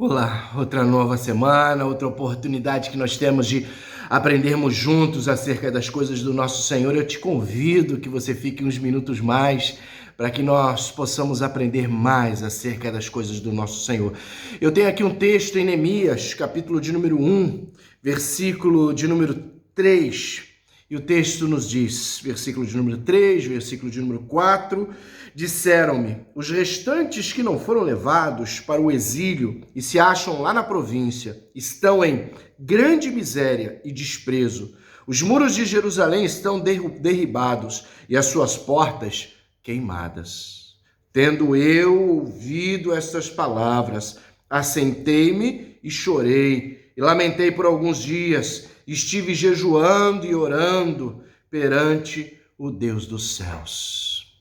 Olá, outra nova semana, outra oportunidade que nós temos de aprendermos juntos acerca das coisas do nosso Senhor. Eu te convido que você fique uns minutos mais para que nós possamos aprender mais acerca das coisas do nosso Senhor. Eu tenho aqui um texto em Neemias, capítulo de número 1, versículo de número 3. E o texto nos diz, versículo de número 3, versículo de número 4, disseram-me, os restantes que não foram levados para o exílio e se acham lá na província, estão em grande miséria e desprezo. Os muros de Jerusalém estão derribados e as suas portas queimadas. Tendo eu ouvido estas palavras, assentei-me e chorei, e lamentei por alguns dias. Estive jejuando e orando perante o Deus dos céus.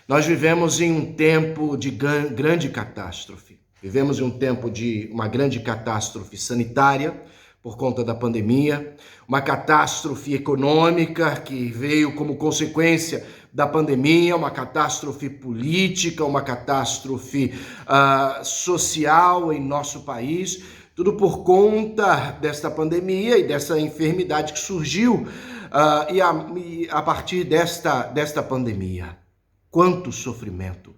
Nós vivemos em um tempo de grande catástrofe. Vivemos em um tempo de uma grande catástrofe sanitária por conta da pandemia, uma catástrofe econômica que veio como consequência da pandemia, uma catástrofe política, uma catástrofe social em nosso país. Tudo por conta desta pandemia e dessa enfermidade que surgiu e a partir desta pandemia. Quanto sofrimento,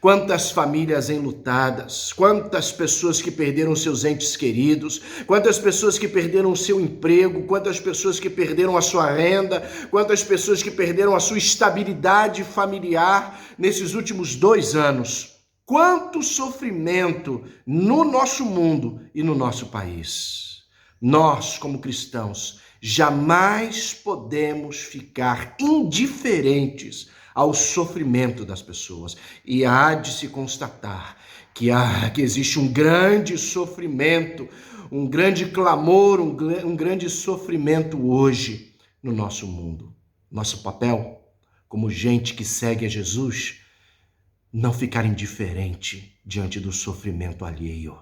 quantas famílias enlutadas, quantas pessoas que perderam seus entes queridos, quantas pessoas que perderam o seu emprego, quantas pessoas que perderam a sua renda, quantas pessoas que perderam a sua estabilidade familiar nesses últimos 2 anos. Quanto sofrimento no nosso mundo e no nosso país. Nós, como cristãos, jamais podemos ficar indiferentes ao sofrimento das pessoas. E há de se constatar que existe um grande sofrimento, um grande clamor, um grande sofrimento hoje no nosso mundo. Nosso papel, como gente que segue a Jesus, não ficar indiferente diante do sofrimento alheio.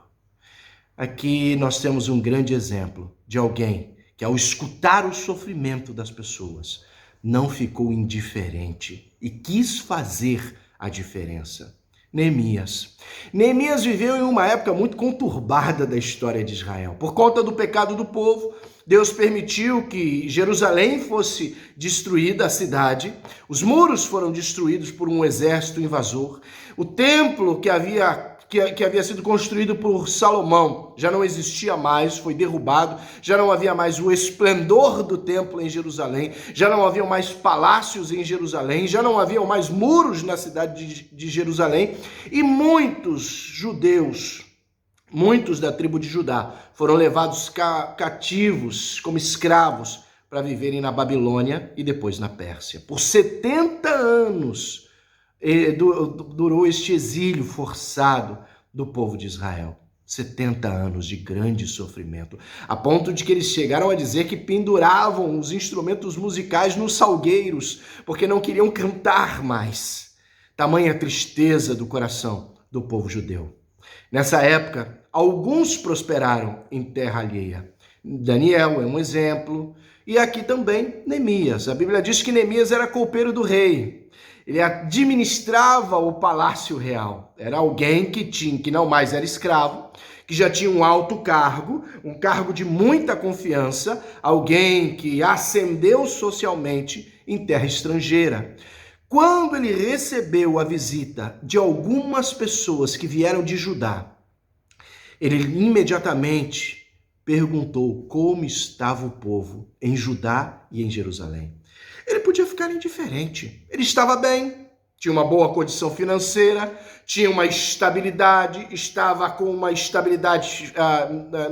Aqui nós temos um grande exemplo de alguém que, ao escutar o sofrimento das pessoas, não ficou indiferente e quis fazer a diferença. Neemias. Neemias viveu em uma época muito conturbada da história de Israel. Por conta do pecado do povo, Deus permitiu que Jerusalém fosse destruída, a cidade. Os muros foram destruídos por um exército invasor. O templo que havia sido construído por Salomão já não existia mais, foi derrubado. Já não havia mais o esplendor do templo em Jerusalém. Já não haviam mais palácios em Jerusalém. Já não haviam mais muros na cidade de Jerusalém. E muitos judeus, muitos da tribo de Judá, foram levados cativos como escravos para viverem na Babilônia e depois na Pérsia. Por 70 anos durou este exílio forçado do povo de Israel. 70 anos de grande sofrimento, a ponto de que eles chegaram a dizer que penduravam os instrumentos musicais nos salgueiros, porque não queriam cantar mais. Tamanha tristeza do coração do povo judeu. Nessa época, alguns prosperaram em terra alheia. Daniel é um exemplo. E aqui também Neemias. A Bíblia diz que Neemias era copeiro do rei. Ele administrava o palácio real. Era alguém que não mais era escravo, que já tinha um alto cargo, um cargo de muita confiança, alguém que ascendeu socialmente em terra estrangeira. Quando ele recebeu a visita de algumas pessoas que vieram de Judá, ele imediatamente perguntou como estava o povo em Judá e em Jerusalém. Ele podia ficar indiferente. Ele estava bem, tinha uma boa condição financeira, tinha uma estabilidade, estava com uma estabilidade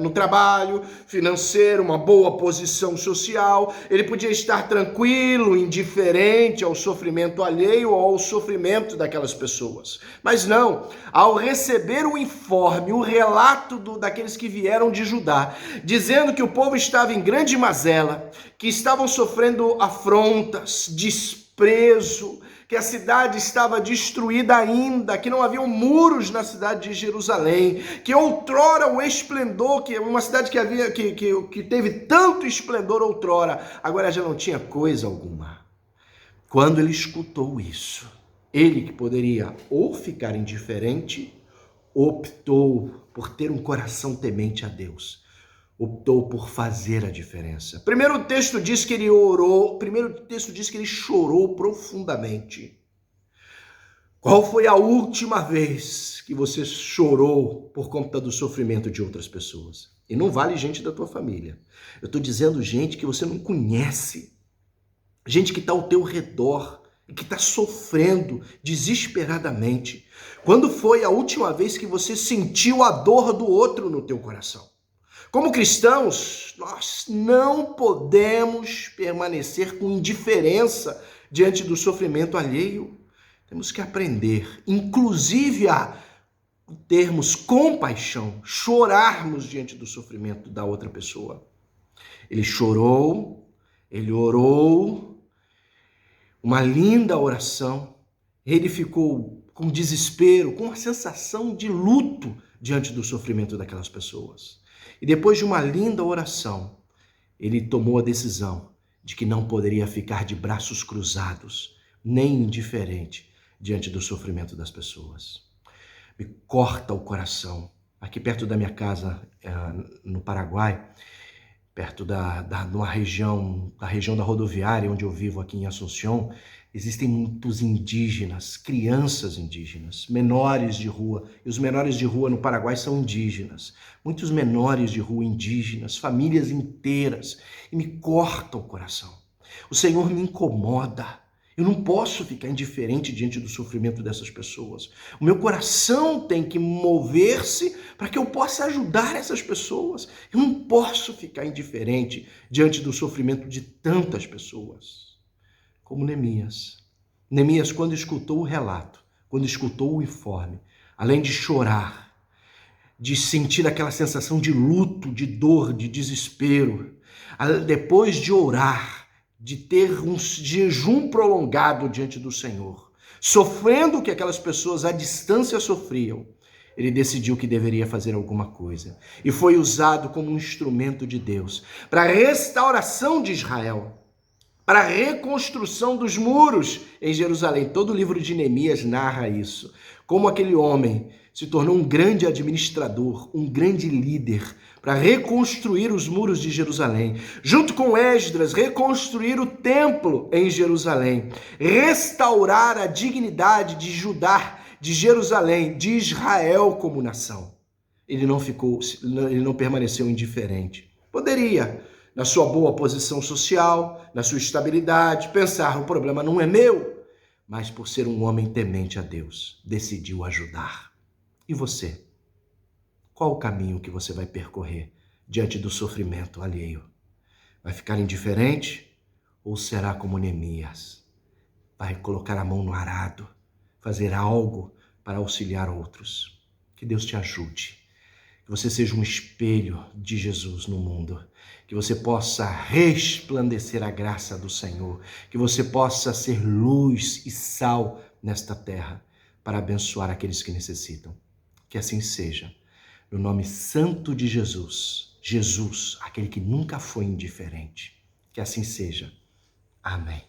no trabalho financeiro, uma boa posição social. Ele podia estar tranquilo, indiferente ao sofrimento alheio ou ao sofrimento daquelas pessoas. Mas não, ao receber o informe, o relato daqueles que vieram de Judá, dizendo que o povo estava em grande mazela, que estavam sofrendo afrontas, desprezo, que a cidade estava destruída ainda, que não haviam muros na cidade de Jerusalém, que outrora o esplendor, que uma cidade que teve tanto esplendor outrora, agora já não tinha coisa alguma. Quando ele escutou isso, ele que poderia ou ficar indiferente optou por ter um coração temente a Deus. Optou por fazer a diferença. Primeiro texto diz que ele orou, primeiro texto diz que ele chorou profundamente. Qual foi a última vez que você chorou por conta do sofrimento de outras pessoas? E não vale gente da tua família. Eu estou dizendo gente que você não conhece. Gente que está ao teu redor e que está sofrendo desesperadamente. Quando foi a última vez que você sentiu a dor do outro no teu coração? Como cristãos, nós não podemos permanecer com indiferença diante do sofrimento alheio. Temos que aprender, inclusive, a termos compaixão, chorarmos diante do sofrimento da outra pessoa. Ele chorou, ele orou, uma linda oração. Ele ficou com desespero, com uma sensação de luto diante do sofrimento daquelas pessoas. E depois de uma linda oração, ele tomou a decisão de que não poderia ficar de braços cruzados, nem indiferente diante do sofrimento das pessoas. Me corta o coração. Aqui perto da minha casa, no Paraguai, perto da região da rodoviária onde eu vivo aqui em Assunção, existem muitos indígenas, crianças indígenas, menores de rua. E os menores de rua no Paraguai são indígenas. Muitos menores de rua indígenas, famílias inteiras. E me corta o coração. O Senhor me incomoda. Eu não posso ficar indiferente diante do sofrimento dessas pessoas. O meu coração tem que mover-se para que eu possa ajudar essas pessoas. Eu não posso ficar indiferente diante do sofrimento de tantas pessoas. Como Neemias. Neemias, quando escutou o relato, quando escutou o informe, além de chorar, de sentir aquela sensação de luto, de dor, de desespero, depois de orar, de ter um jejum prolongado diante do Senhor, sofrendo o que aquelas pessoas à distância sofriam, ele decidiu que deveria fazer alguma coisa. E foi usado como um instrumento de Deus para a restauração de Israel, para a reconstrução dos muros em Jerusalém. Todo o livro de Neemias narra isso. Como aquele homem se tornou um grande administrador, um grande líder, para reconstruir os muros de Jerusalém. Junto com Esdras, reconstruir o templo em Jerusalém. Restaurar a dignidade de Judá, de Jerusalém, de Israel como nação. Ele não permaneceu indiferente. Poderia, na sua boa posição social, na sua estabilidade, pensar, o problema não é meu, mas por ser um homem temente a Deus, decidiu ajudar. E você? Qual o caminho que você vai percorrer diante do sofrimento alheio? Vai ficar indiferente ou será como Neemias? Vai colocar a mão no arado, fazer algo para auxiliar outros? Que Deus te ajude. Que você seja um espelho de Jesus no mundo. Que você possa resplandecer a graça do Senhor. Que você possa ser luz e sal nesta terra para abençoar aqueles que necessitam. Que assim seja. No nome santo de Jesus. Jesus, aquele que nunca foi indiferente. Que assim seja. Amém.